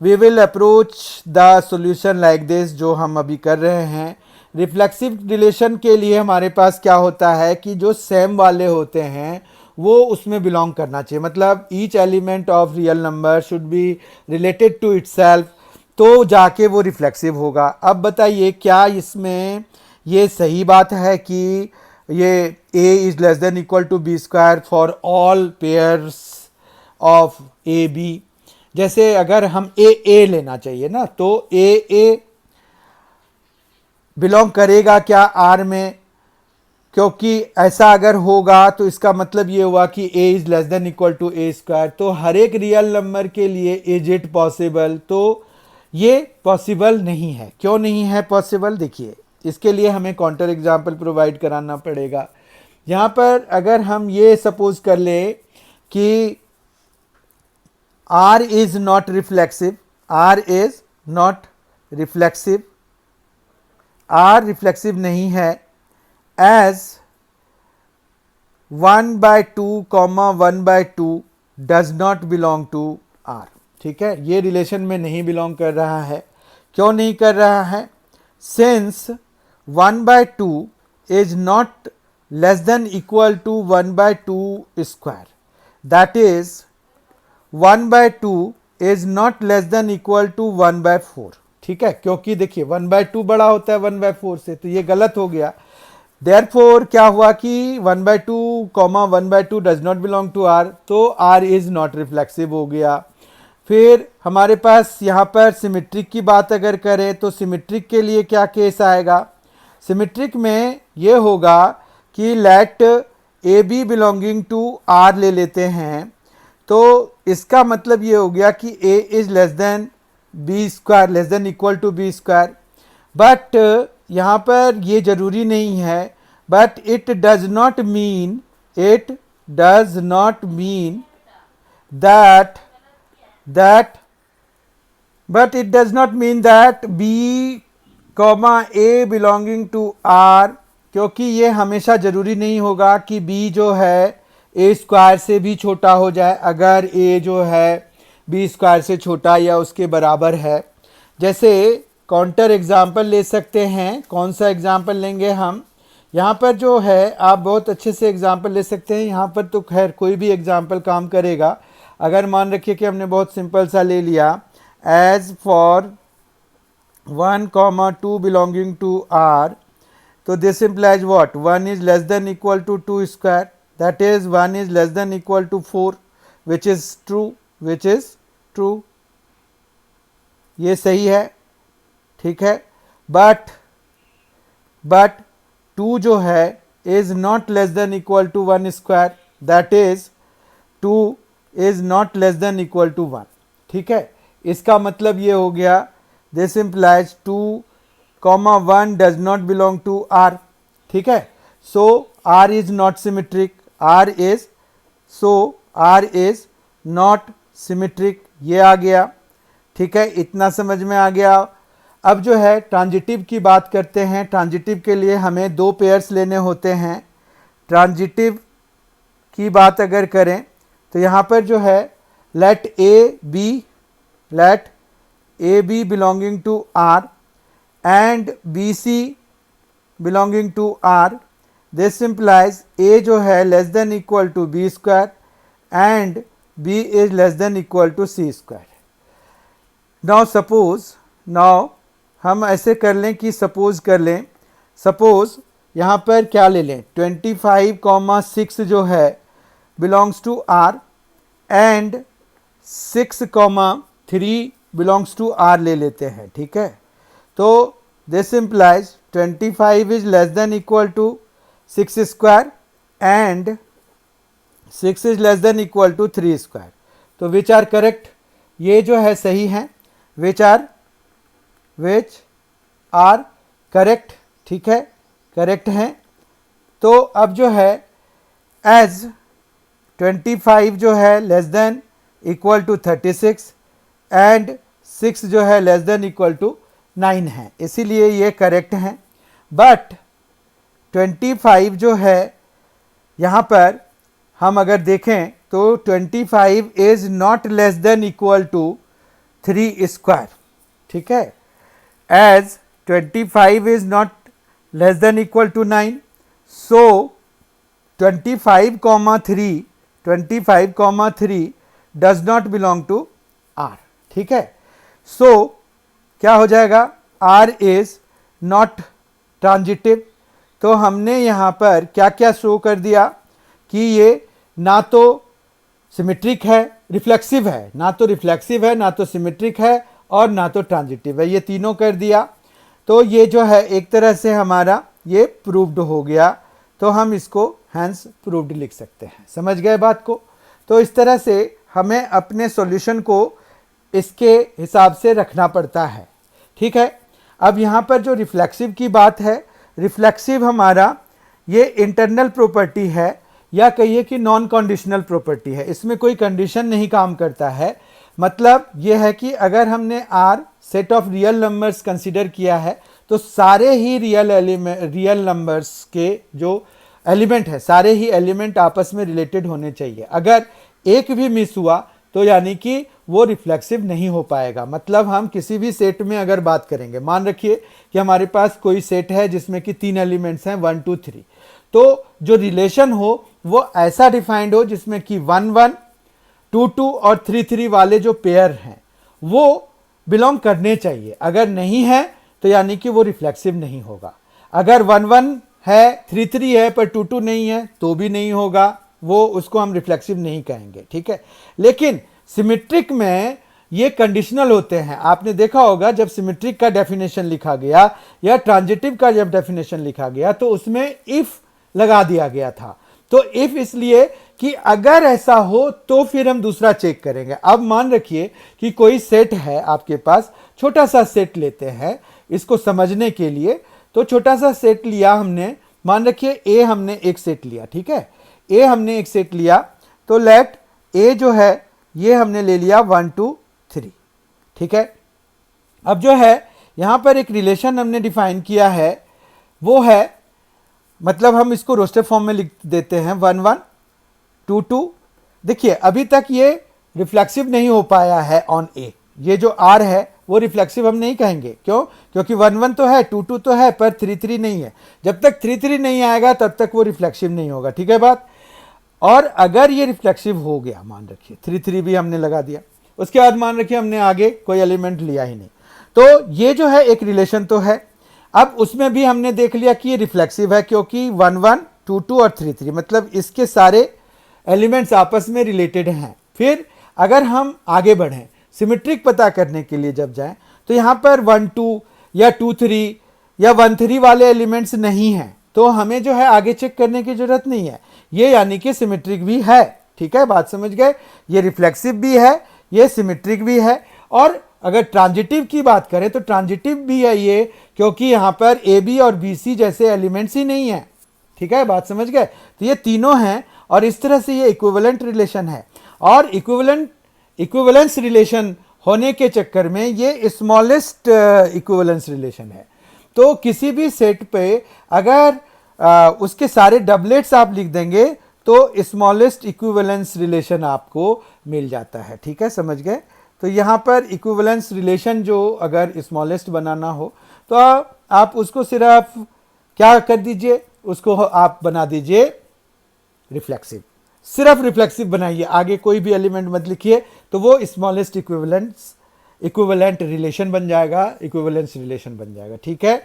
we will approach the solution like this, जो हम अभी कर रहे हैं। रिफ्लेक्सिव रिलेशन के लिए हमारे पास क्या होता है कि जो सेम वाले होते हैं वो उसमें बिलोंग करना चाहिए, मतलब each element of real number should be related to itself, तो जाके वो रिफ्लेक्सिव होगा। अब बताइए क्या इसमें ये सही बात है कि ये a is less than equal to b square for all pairs of a b. जैसे अगर हम ए लेना चाहिए ना, तो ए बिलोंग करेगा क्या आर में, क्योंकि ऐसा अगर होगा तो इसका मतलब ये हुआ कि a is less than equal to a square. तो हर एक रियल नंबर के लिए इज इट पॉसिबल, तो ये पॉसिबल नहीं है। क्यों नहीं है पॉसिबल, देखिए इसके लिए हमें काउंटर एग्जांपल प्रोवाइड कराना पड़ेगा। यहाँ पर अगर हम ये सपोज कर ले कि R is not reflexive, R is not reflexive, R reflexive नहीं है, as 1/2, 1/2 does not belong to R। ठीक है, ये रिलेशन में नहीं बिलोंग कर रहा है। क्यों नहीं कर रहा है, since 1/2 is not less than equal to 1/2 square, that is 1/2 is not less than equal to 1/4। ठीक है, क्योंकि देखिए 1/2 बड़ा होता है 1/4 से, तो ये गलत हो गया। Therefore क्या हुआ कि 1/2, 1/2 does not belong to R, तो R इज नॉट रिफ्लेक्सिव हो गया। फिर हमारे पास यहाँ पर सिमेट्रिक की बात अगर करें तो सिमेट्रिक के लिए क्या केस आएगा, सिमेट्रिक में ये होगा कि let a b belonging to R ले लेते हैं, तो इसका मतलब ये हो गया कि A is less than b square, less than equal to b square. But यहाँ पर ये जरूरी नहीं है, but it does not mean that but it does not mean that b comma a belonging to r, क्योंकि ये हमेशा ज़रूरी नहीं होगा कि b जो है a स्क्वायर से भी छोटा हो जाए। अगर a जो है b स्क्वायर से छोटा या उसके बराबर है, जैसे काउंटर एग्जाम्पल ले सकते हैं। कौन सा एग्जाम्पल लेंगे हम? यहाँ पर जो है आप बहुत अच्छे से एग्जाम्पल ले सकते हैं। यहाँ पर तो खैर कोई भी एग्जाम्पल काम करेगा। अगर मान रखिए कि हमने बहुत सिंपल सा ले लिया, as for 1, 2 belonging to R, तो this implies what? 1 is less than equal to 2 square, that is 1 is less than equal to 4, which is true, ये सही है, ठीक है। but 2 जो है is not less than equal to 1 square, that is 2 is not less than equal to 1, ठीक है। इसका मतलब ये हो गया, this implies 2, 1 does not belong to R, ठीक है। so R is not symmetric, R is not symmetric, ये आ गया, ठीक है। इतना समझ में आ गया। अब जो है ट्रांजिटिव की बात करते हैं। ट्रांजिटिव के लिए हमें 2 पेयर्स लेने होते हैं। ट्रांजिटिव की बात अगर करें तो यहाँ पर जो है let a b belonging to R and BC belonging to R, this implies a जो है less than equal to b square and b is less than equal to c square. Now हम ऐसे कर लें कि सपोज कर लें, suppose यहाँ पर क्या ले लें, 25, 6 जो है belongs to R and 6, 3 belongs to R ले लेते हैं, ठीक है। तो this implies 25 is less than equal to 6 square and 6 is less than equal to 3 square. तो which are correct? ये जो है सही है, which are correct, ठीक है, करेक्ट हैं। तो अब जो है as 25 जो है less than equal to 36 and 6 जो है लेस देन इक्वल टू 9 है, इसीलिए ये करेक्ट हैं। बट 25 जो है यहाँ पर हम अगर देखें तो 25 is not less than equal to 3 square, ठीक है। As 25 is not less than equal to 9, so 25,3 does not belong to R, ठीक है। सो क्या हो जाएगा, आर इज नॉट ट्रांजिटिव। तो हमने यहाँ पर क्या क्या शो कर दिया कि ये ना तो सिमेट्रिक है, रिफ्लेक्सिव है, ना तो रिफ्लेक्सिव है, ना तो सिमेट्रिक है और ना तो ट्रांजिटिव है, ये तीनों कर दिया। तो ये जो है एक तरह से हमारा ये प्रूव्ड हो गया, तो हम इसको हैंस प्रूव्ड लिख सकते हैं। समझ गए बात को? तो इस तरह से हमें अपने सॉल्यूशन को इसके हिसाब से रखना पड़ता है, ठीक है। अब यहाँ पर जो रिफ्लेक्सिव की बात है, रिफ्लेक्सिव हमारा ये इंटरनल प्रॉपर्टी है या कहिए कि नॉन कंडीशनल प्रॉपर्टी है, इसमें कोई कंडीशन नहीं काम करता है। मतलब ये है कि अगर हमने R set of real numbers consider किया है तो सारे ही रियल नंबर्स के जो एलिमेंट है, सारे ही एलिमेंट आपस में रिलेटेड होने चाहिए। अगर एक भी मिस हुआ तो यानी कि वो रिफ्लेक्सिव नहीं हो पाएगा। मतलब हम किसी भी सेट में अगर बात करेंगे, मान रखिए कि हमारे पास कोई सेट है जिसमें कि 3 एलिमेंट्स हैं 1 2 3, तो जो रिलेशन हो वो ऐसा डिफाइंड हो जिसमें कि 1 1 2 2 और 3 3 वाले जो पेयर हैं वो बिलोंग करने चाहिए। अगर नहीं है तो यानी कि वो रिफ्लेक्सिव नहीं होगा। अगर 1 1 है 3 3 है पर 2 2 नहीं है तो भी नहीं होगा, वो उसको हम रिफ्लेक्सिव नहीं कहेंगे, ठीक है। लेकिन सिमेट्रिक में ये कंडीशनल होते हैं। आपने देखा होगा जब सिमेट्रिक का डेफिनेशन लिखा गया या ट्रांजिटिव का जब डेफिनेशन लिखा गया तो उसमें इफ लगा दिया गया था। तो इफ इसलिए कि अगर ऐसा हो तो फिर हम दूसरा चेक करेंगे। अब मान रखिए कि कोई सेट है आपके पास, छोटा सा सेट लेते हैं इसको समझने के लिए। तो छोटा सा सेट लिया हमने, मान रखिए ए हमने एक सेट लिया, ठीक है, ए हमने एक सेट लिया। तो लेट ए जो है ये हमने ले लिया 1 2 3, ठीक है। अब जो है यहाँ पर एक रिलेशन हमने डिफाइन किया है, वो है, मतलब हम इसको रोस्टर फॉर्म में लिख देते हैं 1 1 2 2। देखिए अभी तक ये रिफ्लेक्सिव नहीं हो पाया है ऑन ए, ये जो आर है वो रिफ्लेक्सिव हम नहीं कहेंगे। क्यों? क्योंकि 1 1 तो है, 2 2 तो है, पर 3 3 नहीं है। जब तक 3 3 नहीं आएगा तब तक वो रिफ्लेक्सिव नहीं होगा, ठीक है बात। और अगर ये रिफ्लेक्सिव हो गया, मान रखिए 3 3 भी हमने लगा दिया, उसके बाद मान रखिए हमने आगे कोई एलिमेंट लिया ही नहीं, तो ये जो है एक रिलेशन तो है। अब उसमें भी हमने देख लिया कि ये रिफ्लेक्सिव है, क्योंकि 1 1 2 2 और 3 3 मतलब इसके सारे एलिमेंट्स आपस में रिलेटेड हैं। फिर अगर हम आगे बढ़ें सिमेट्रिक पता करने के लिए जब जाएं, तो यहाँ पर 1 2 या 2 3 या 1 3 वाले एलिमेंट्स नहीं हैं, तो हमें जो है आगे चेक करने की जरूरत नहीं है। ये यानी कि सिमेट्रिक भी है, ठीक है, बात समझ गए। ये रिफ्लेक्सिव भी है, ये सिमेट्रिक भी है। और अगर ट्रांजिटिव की बात करें तो ट्रांजिटिव भी है ये, क्योंकि यहाँ पर ए बी और बी सी जैसे एलिमेंट्स ही नहीं है, ठीक है, बात समझ गए। तो ये तीनों हैं और इस तरह से ये इक्विवेलेंट रिलेशन है। और इक्विवेलेंस रिलेशन होने के चक्कर में ये स्मॉलेस्ट इक्विवेलेंस रिलेशन है। तो किसी भी सेट पे अगर उसके सारे डबलेट्स आप लिख देंगे तो स्मॉलेस्ट इक्विवेलेंस रिलेशन आपको मिल जाता है, ठीक है, समझ गए। तो यहाँ पर इक्विवेलेंस रिलेशन जो अगर स्मॉलेस्ट बनाना हो तो आप उसको सिर्फ क्या कर दीजिए, उसको आप बना दीजिए रिफ्लेक्सिव, सिर्फ रिफ्लेक्सिव बनाइए, आगे कोई भी एलिमेंट मत लिखिए, तो वो स्मॉलेस्ट इक्विवेलेंट रिलेशन बन जाएगा, इक्विवेलेंस रिलेशन बन जाएगा, ठीक है।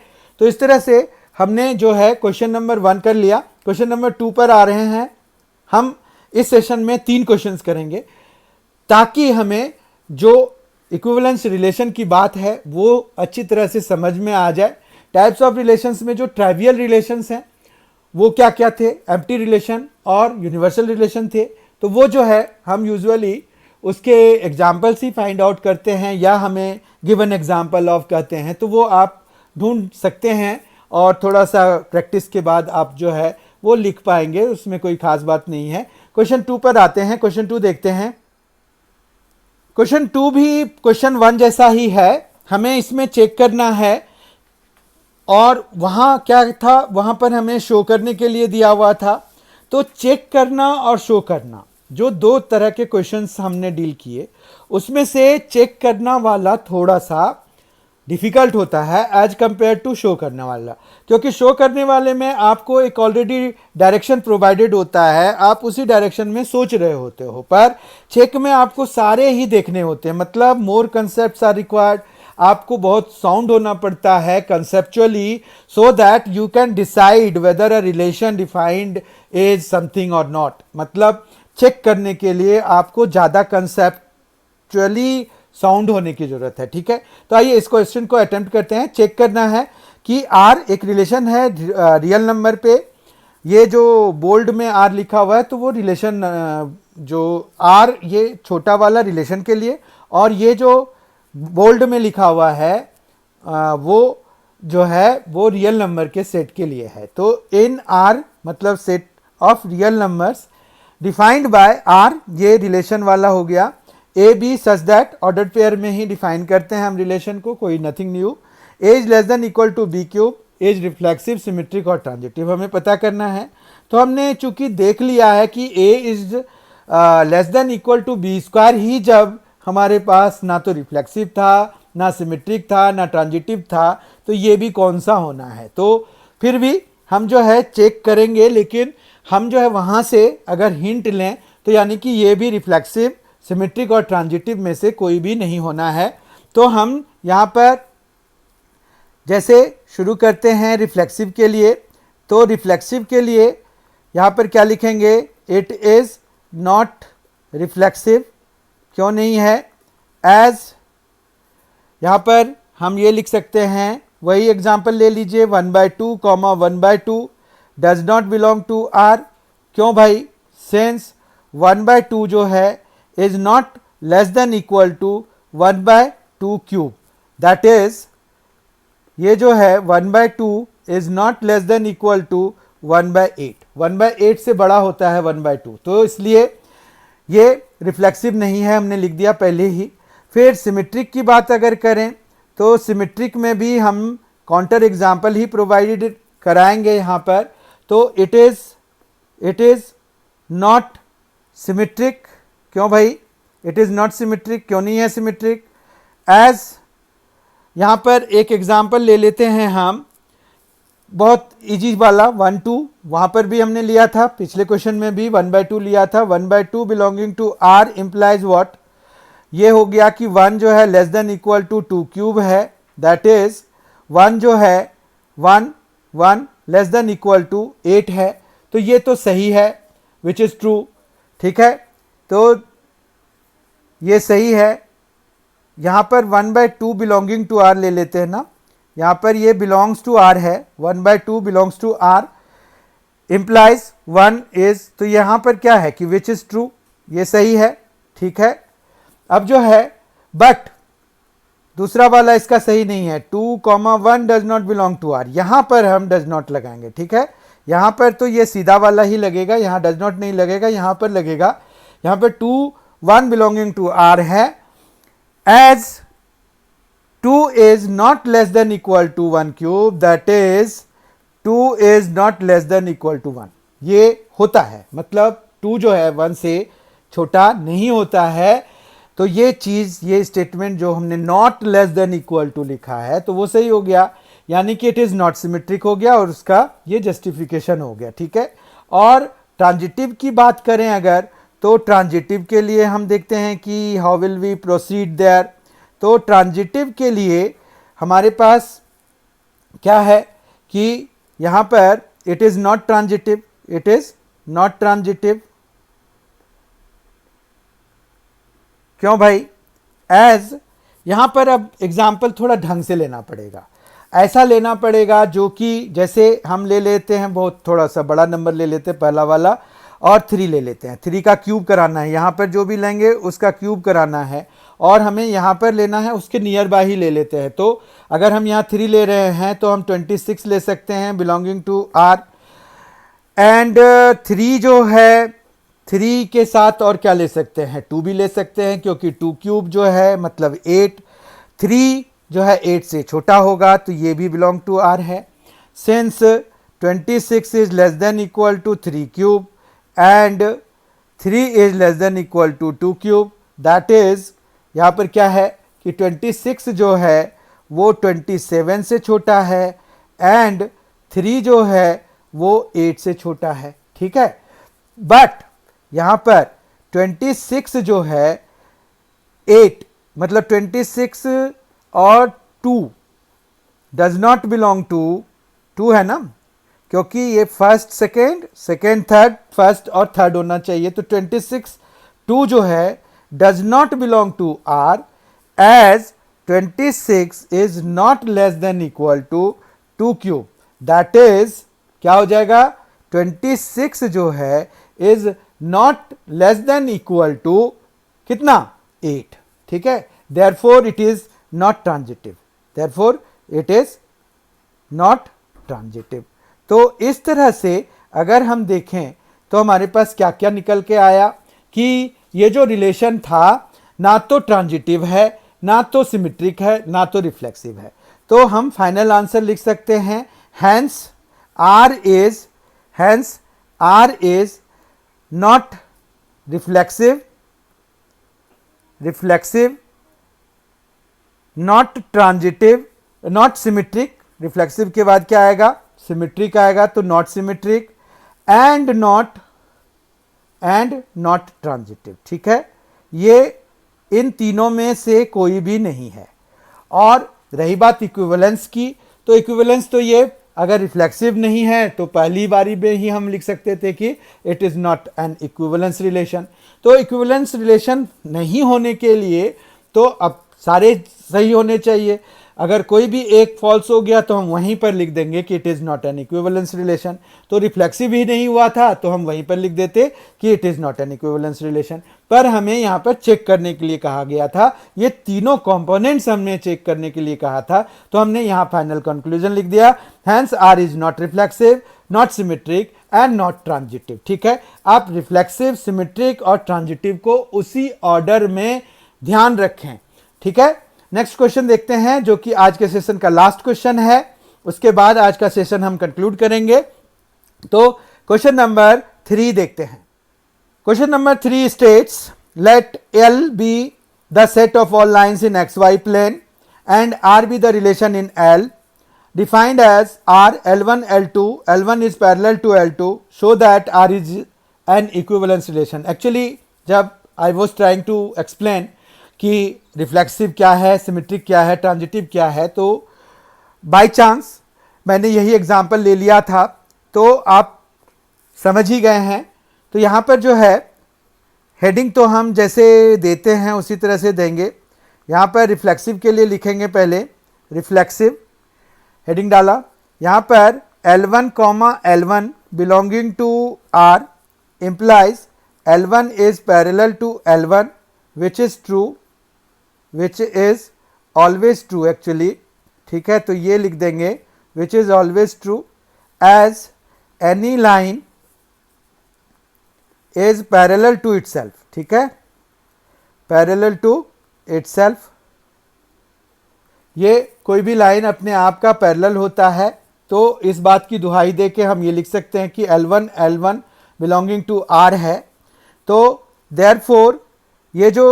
तो इस तरह से हमने जो है क्वेश्चन नंबर 1 कर लिया। क्वेश्चन नंबर 2 पर आ रहे हैं। हम इस सेशन में 3 क्वेश्चंस करेंगे ताकि हमें जो इक्विवेलेंस रिलेशन की बात है वो अच्छी तरह से समझ में आ जाए। टाइप्स ऑफ रिलेशंस में जो ट्राइवियल रिलेशंस हैं वो क्या क्या थे, एम्प्टी रिलेशन और यूनिवर्सल रिलेशन थे। तो वो जो है हम यूजुअली उसके एग्जाम्पल्स ही फाइंड आउट करते हैं या हमें गिवन एग्जाम्पल ऑफ कहते हैं, तो वो आप ढूंढ सकते हैं और थोड़ा सा प्रैक्टिस के बाद आप जो है वो लिख पाएंगे, उसमें कोई खास बात नहीं है। क्वेश्चन 2 पर आते हैं। क्वेश्चन 2 देखते हैं। क्वेश्चन 2 भी क्वेश्चन 1 जैसा ही है, हमें इसमें चेक करना है। और वहाँ क्या था, वहाँ पर हमें शो करने के लिए दिया हुआ था। तो चेक करना और शो करना, जो 2 तरह के क्वेश्चंस हमने डील किए, उसमें से चेक करना वाला थोड़ा सा डिफ़िकल्ट होता है एज कंपेयर टू शो करने वाला, क्योंकि शो करने वाले में आपको एक ऑलरेडी डायरेक्शन प्रोवाइडेड होता है, आप उसी डायरेक्शन में सोच रहे होते हो, पर चेक में आपको सारे ही देखने होते हैं, मतलब मोर कंसेप्ट्स आर रिक्वायर्ड। आपको बहुत साउंड होना पड़ता है conceptually, so that you can decide whether a relation defined is something और नॉट। मतलब चेक करने के लिए आपको ज़्यादा कंसेप्चुअली साउंड होने की जरूरत है, ठीक है। तो आइए इस क्वेश्चन को अटेम्प्ट करते हैं। चेक करना है कि आर एक रिलेशन है रियल नंबर पे। ये जो बोल्ड में आर लिखा हुआ है तो वो रिलेशन, जो आर ये छोटा वाला रिलेशन के लिए, और ये जो बोल्ड में लिखा हुआ है वो जो है वो रियल नंबर के सेट के लिए है। तो इन आर मतलब set of real numbers defined by R, ये रिलेशन वाला हो गया। A b such that, order pair में ही डिफाइन करते हैं हम रिलेशन को, कोई nothing new. As less than equal to b cube, as reflexive, symmetric और ट्रांजिटिव हमें पता करना है। तो हमने चूंकि देख लिया है कि a is less than equal to b square ही जब हमारे पास ना तो रिफ्लेक्सिव था, ना सिमेट्रिक था, ना ट्रांजिटिव था, तो ये भी कौन सा होना है। तो फिर भी हम जो है चेक करेंगे, लेकिन हम जो है वहाँ से अगर हिंट लें तो यानी कि ये भी रिफ्लेक्सिव, सिमेट्रिक और ट्रांजिटिव में से कोई भी नहीं होना है। तो हम यहाँ पर जैसे शुरू करते हैं रिफ्लेक्सिव के लिए, तो रिफ्लेक्सिव के लिए यहाँ पर क्या लिखेंगे, इट इज़ नॉट रिफ्लेक्सिव। क्यों नहीं है? एज यहाँ पर हम ये लिख सकते हैं, वही एग्जाम्पल ले लीजिए, 1/2 1/2 does not belong to R. क्यों भाई? सिंस 1/2 जो है is not less than equal to 1/2 cube, that is ये जो है 1/2 is not less than equal to 1/8, 1/8 से बड़ा होता है 1/2, तो इसलिए ये रिफ्लेक्सिव नहीं है, हमने लिख दिया पहले ही। फिर सिमेट्रिक की बात अगर करें तो सिमेट्रिक में भी हम काउंटर एग्जाम्पल ही प्रोवाइडेड कराएंगे यहाँ पर। तो इट इज़ नॉट सिमेट्रिक। क्यों भाई इट इज़ नॉट सिमेट्रिक, क्यों नहीं है सिमेट्रिक? एज यहाँ पर एक एग्जाम्पल ले लेते हैं हम, बहुत इजी वाला 1/2, वहाँ पर भी हमने लिया था, पिछले क्वेश्चन में भी 1/2 लिया था। 1/2 belonging to R implies what? ये हो गया कि 1 जो है less than equal to 2 cube है, दैट इज 1 जो है 1 लेस देन इक्वल टू 8 है। तो ये तो सही है, विच इज़ ट्रू। ठीक है, तो ये सही है। यहाँ पर 1/2 बिलोंगिंग टू आर ले लेते हैं ना, यहाँ पर ये बिलोंग्स टू आर है, 1/2 belongs to R implies 1 is, तो यहाँ पर क्या है कि विच इज़ ट्रू, ये सही है। ठीक है, अब जो है बट दूसरा वाला इसका सही नहीं है, 2,1 does not belong to R, यहाँ पर हम डज नॉट लगाएंगे। ठीक है, यहाँ पर तो ये सीधा वाला ही लगेगा, यहाँ डज नॉट नहीं लगेगा, यहाँ पर लगेगा। यहाँ पर 2,1 बिलोंगिंग टू आर है, as 2 is not less than equal to 1 cube, that is 2 is not less than equal to 1। ये होता है, मतलब 2 जो है 1 से छोटा नहीं होता है। तो ये चीज़, ये स्टेटमेंट जो हमने not less than equal to लिखा है तो वो सही हो गया, यानी कि इट इज़ नॉट सिमेट्रिक हो गया और उसका ये जस्टिफिकेशन हो गया। ठीक है, और ट्रांजिटिव की बात करें अगर, तो ट्रांजिटिव के लिए हम देखते हैं कि how will we proceed there. तो ट्रांजिटिव के लिए हमारे पास क्या है कि यहाँ पर it is not transitive, it is not transitive. क्यों भाई? एज यहाँ पर अब एग्जाम्पल थोड़ा ढंग से लेना पड़ेगा, ऐसा लेना पड़ेगा जो कि जैसे हम ले लेते हैं, बहुत थोड़ा सा बड़ा नंबर ले लेते हैं पहला वाला, और 3 ले लेते हैं, 3 का क्यूब कराना है, यहाँ पर जो भी लेंगे उसका क्यूब कराना है, और हमें यहाँ पर लेना है उसके नियर बाय ही ले लेते हैं। तो अगर हम यहाँ 3 ले रहे हैं तो हम 26 ले सकते हैं बिलोंगिंग टू आर, एंड 3 जो है 3 के साथ और क्या ले सकते हैं, 2 भी ले सकते हैं, क्योंकि 2 क्यूब जो है मतलब 8, 3 जो है 8 से छोटा होगा तो ये भी बिलोंग टू आर है। Since 26 is less than equal to 3 cube and 3 is less than equal to 2 cube, that is यहाँ पर क्या है कि 26 जो है वो 27 से छोटा है एंड 3 जो है वो 8 से छोटा है। ठीक है, बट यहाँ पर 26 जो है 8 मतलब 26 और 2 डज नॉट बिलोंग टू 2 है ना, क्योंकि ये फर्स्ट सेकेंड थर्ड, फर्स्ट और थर्ड होना चाहिए। तो 26 2 जो है does not belong to R, as 26 is not less than equal to 2 cube, that is क्या हो जाएगा, 26 जो है is not less than equal to कितना, 8। ठीक है, therefore it is not transitive, therefore it is not transitive. तो इस तरह से अगर हम देखें तो हमारे पास क्या क्या निकल के आया कि ये जो रिलेशन था ना तो ट्रांजिटिव है, ना तो सिमेट्रिक है, ना तो रिफ्लेक्सिव है। तो हम फाइनल आंसर लिख सकते हैं, hence R is not reflexive, not transitive, not symmetric. Reflexive के बाद क्या आएगा, सिमेट्रिक आएगा, तो not symmetric and not transitive. ठीक है, ये इन तीनों में से कोई भी नहीं है। और रही बात इक्विवेलेंस की, तो इक्विवेलेंस तो ये अगर रिफ्लेक्सिव नहीं है तो पहली बारी में ही हम लिख सकते थे कि it is not an equivalence relation. तो इक्विवेलेंस रिलेशन नहीं होने के लिए तो अब सारे सही होने चाहिए, अगर कोई भी एक फॉल्स हो गया तो हम वहीं पर लिख देंगे कि it is not an equivalence relation. तो रिफ्लेक्सिव ही नहीं हुआ था तो हम वहीं पर लिख देते कि it is not an equivalence relation. पर हमें यहाँ पर चेक करने के लिए कहा गया था, ये तीनों कंपोनेंट्स हमने चेक करने के लिए कहा था, तो हमने यहाँ फाइनल कंक्लूजन लिख दिया, hence R is not reflexive, not symmetric and not transitive. ठीक है, आप रिफ्लेक्सिव, सिमेट्रिक और ट्रांजिटिव को उसी ऑर्डर में ध्यान रखें। ठीक है, नेक्स्ट क्वेश्चन देखते हैं जो कि आज के सेशन का लास्ट क्वेश्चन है, उसके बाद आज का सेशन हम कंक्लूड करेंगे। तो क्वेश्चन नंबर 3 देखते हैं। Question number 3 states let L be the set of all lines in XY plane and R be the relation in L defined as R L1 L2, L1 is parallel to L2, show that R is an equivalence relation। Actually जब I was trying to explain कि reflexive क्या है, symmetric क्या है, transitive क्या है, तो by chance मैंने यही एग्जांपल ले लिया था, तो आप समझ ही गए हैं। तो यहाँ पर जो है हेडिंग तो हम जैसे देते हैं उसी तरह से देंगे। यहाँ पर रिफ्लेक्सिव के लिए लिखेंगे पहले रिफ्लेक्सिव, हेडिंग डाला। यहाँ पर L1 comma L1 belonging to R implies L1 is parallel to L1 which is true, which is always true actually, ठीक है। तो ये लिख देंगे which is always true as any line is parallel to itself, ठीक है, parallel to itself। ये कोई भी लाइन अपने आप का पैरेलल होता है, तो इस बात की दुहाई दे के हम ये लिख सकते हैं कि L1 बिलोंगिंग टू R है। तो देयरफॉर ये जो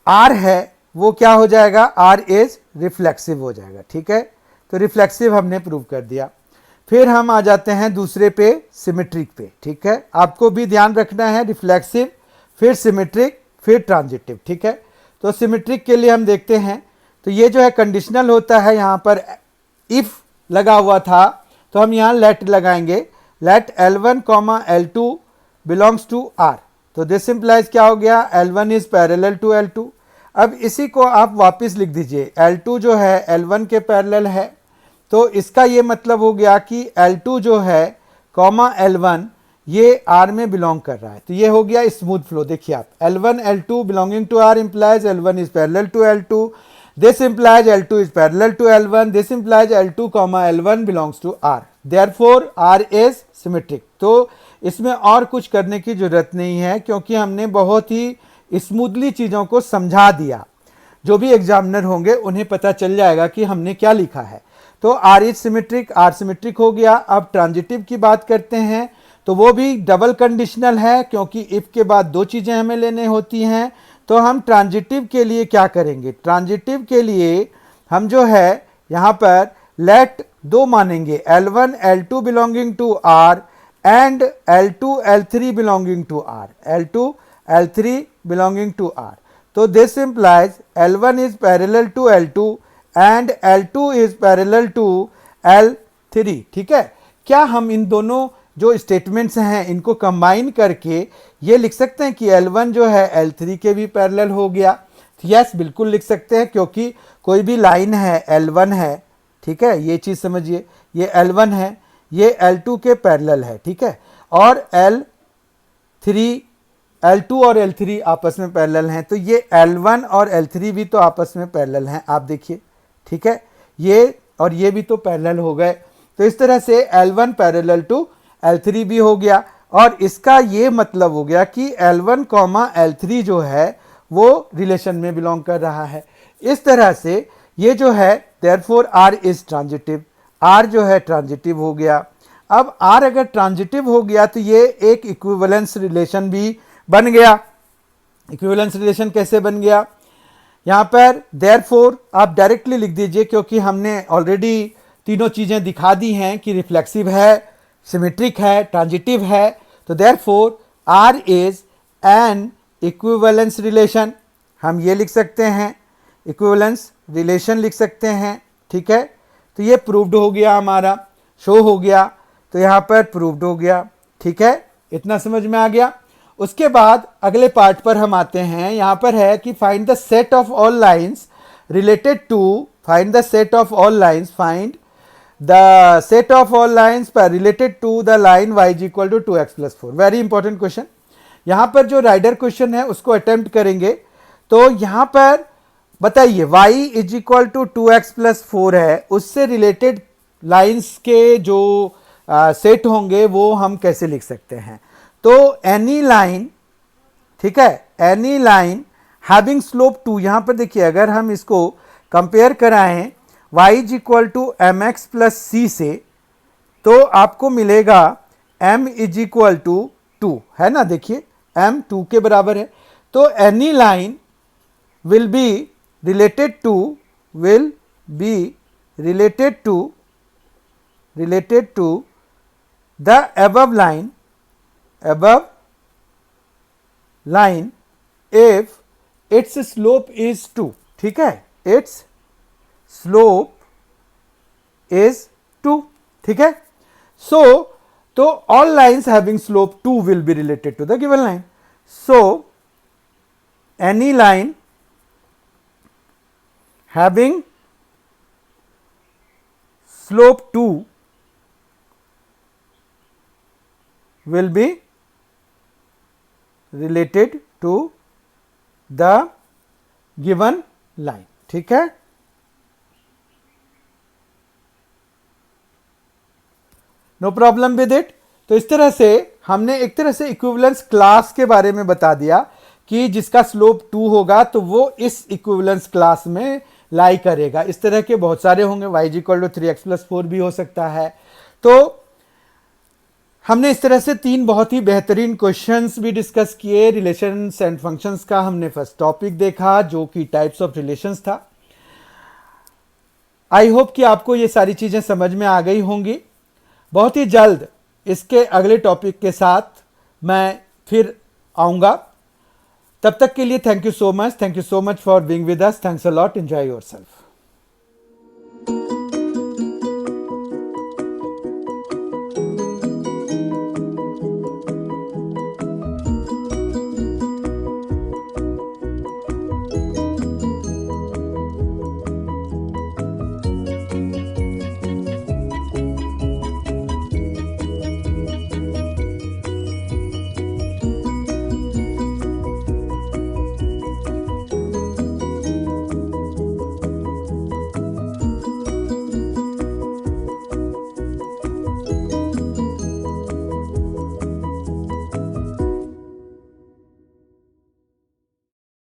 R है वो क्या हो जाएगा, R इज रिफ्लेक्सिव हो जाएगा, ठीक है। तो रिफ्लेक्सिव हमने प्रूव कर दिया। फिर हम आ जाते हैं दूसरे पे, सिमेट्रिक पे, ठीक है। आपको भी ध्यान रखना है रिफ्लेक्सिव, फिर सिमेट्रिक, फिर ट्रांजिटिव, ठीक है। तो सिमेट्रिक के लिए हम देखते हैं, तो ये जो है कंडीशनल होता है। यहाँ पर इफ लगा हुआ था तो हम यहाँ लेट लगाएंगे, let L1 comma L2 belongs to R। तो दिस इंप्लाइज क्या हो गया, L1 is parallel to L2। अब इसी को आप वापस लिख दीजिए, L2 जो है L1 के पैरेलल है, तो इसका ये मतलब हो गया कि L2 जो है कॉमा L1 ये R में बिलोंग कर रहा है। तो ये हो गया स्मूथ फ्लो। देखिए आप, L1 L2 belonging to R implies L1 is parallel to L2, this implies L2 is parallel to L1, this implies L2 comma L1 belongs to R, therefore R is symmetric। तो इसमें और कुछ करने की जरूरत नहीं है, क्योंकि हमने बहुत ही स्मूथली चीज़ों को समझा दिया। जो भी एग्जामिनर होंगे उन्हें पता चल जाएगा कि हमने क्या लिखा है। तो R is symmetric, R symmetric हो गया। अब ट्रांजिटिव की बात करते हैं, तो वो भी डबल कंडीशनल है, क्योंकि इफ के बाद दो चीज़ें हमें लेने होती हैं। तो हम ट्रांजिटिव के लिए क्या करेंगे, ट्रांजिटिव के लिए हम जो है यहाँ पर लेट दो मानेंगे, L1 L2 belonging to R and L2 L3 belonging to R, L2 L3 belonging to R। तो this implies L1 is parallel to L2 and L2 is parallel to L3, ठीक है। क्या हम इन दोनों जो स्टेटमेंट्स हैं इनको कंबाइन करके ये लिख सकते हैं कि L1 जो है L3 के भी पैरेलल हो गया? यस, बिल्कुल लिख सकते हैं, क्योंकि कोई भी लाइन है L1 है, ठीक है, ये चीज़ समझिए, ये L1 है, ये L2 के पैरेलल है, ठीक है, और L2 और L3 आपस में पैरेलल हैं। तो ये L1 और L3 भी तो आपस में पैरेलल हैं, आप देखिए, ठीक है, ये और ये भी तो पैरेलल हो गए। तो इस तरह से L1 पैरेलल टू L3 भी हो गया, और इसका ये मतलब हो गया कि L1 कॉमा L3 जो है वो रिलेशन में बिलोंग कर रहा है। इस तरह से ये जो है therefore R is transitive, R जो है ट्रांजिटिव हो गया। अब R अगर ट्रांजिटिव हो गया तो ये एक इक्विवेलेंस रिलेशन भी बन गया। इक्विवेलेंस रिलेशन कैसे बन गया, यहाँ पर देयरफॉर आप डायरेक्टली लिख दीजिए, क्योंकि हमने ऑलरेडी तीनों चीज़ें दिखा दी हैं कि रिफ्लेक्सिव है, सिमेट्रिक है, ट्रांजिटिव है। तो therefore R is an equivalence relation, हम ये लिख सकते हैं, इक्विवेलेंस रिलेशन लिख सकते हैं, ठीक है। तो ये प्रूव्ड हो गया, हमारा शो हो गया, तो यहाँ पर प्रूव्ड हो गया, ठीक है, इतना समझ में आ गया। उसके बाद अगले पार्ट पर हम आते हैं। यहाँ पर है कि find the set of all lines related to, find the set of all lines, find the set of all lines related to the line y is equal to 2x plus 4। Very important question. यहाँ पर जो rider question है उसको attempt करेंगे। तो यहाँ पर बताइए y is equal to 2x plus 4 है, उससे रिलेटेड लाइन्स के जो सेट होंगे वो हम कैसे लिख सकते हैं। तो एनी लाइन, ठीक है, एनी लाइन हैविंग स्लोप 2, यहाँ पर देखिए अगर हम इसको कंपेयर कराएं y is equal to m x plus c से, तो आपको मिलेगा m इज इक्वल टू 2, है ना। देखिए m 2 के बराबर है, तो any line will be related to the above line if its slope is 2, ठीक है, its slope is 2, ठीक है। so तो all lines having slope 2 will be related to the given line. so any line having slope 2 will be related to the given line, ठीक है। No problem with it. तो इस तरह से हमने एक तरह से इक्विवेलेंस क्लास के बारे में बता दिया कि जिसका स्लोप 2 होगा तो वो इस इक्विवेलेंस क्लास में लाई करेगा। इस तरह के बहुत सारे होंगे, y इक्वल टू 3x+4 भी हो सकता है। तो हमने इस तरह से 3 बहुत ही बेहतरीन क्वेश्चंस भी डिस्कस किए। रिलेशंस एंड फंक्शंस का हमने फर्स्ट टॉपिक देखा जो कि टाइप्स ऑफ रिलेशंस था। आई होप कि आपको ये सारी चीजें समझ में आ गई होंगी। बहुत ही जल्द इसके अगले टॉपिक के साथ मैं फिर आऊंगा। तब तक के लिए thank you so much for being with us. Thanks a lot. Enjoy yourself.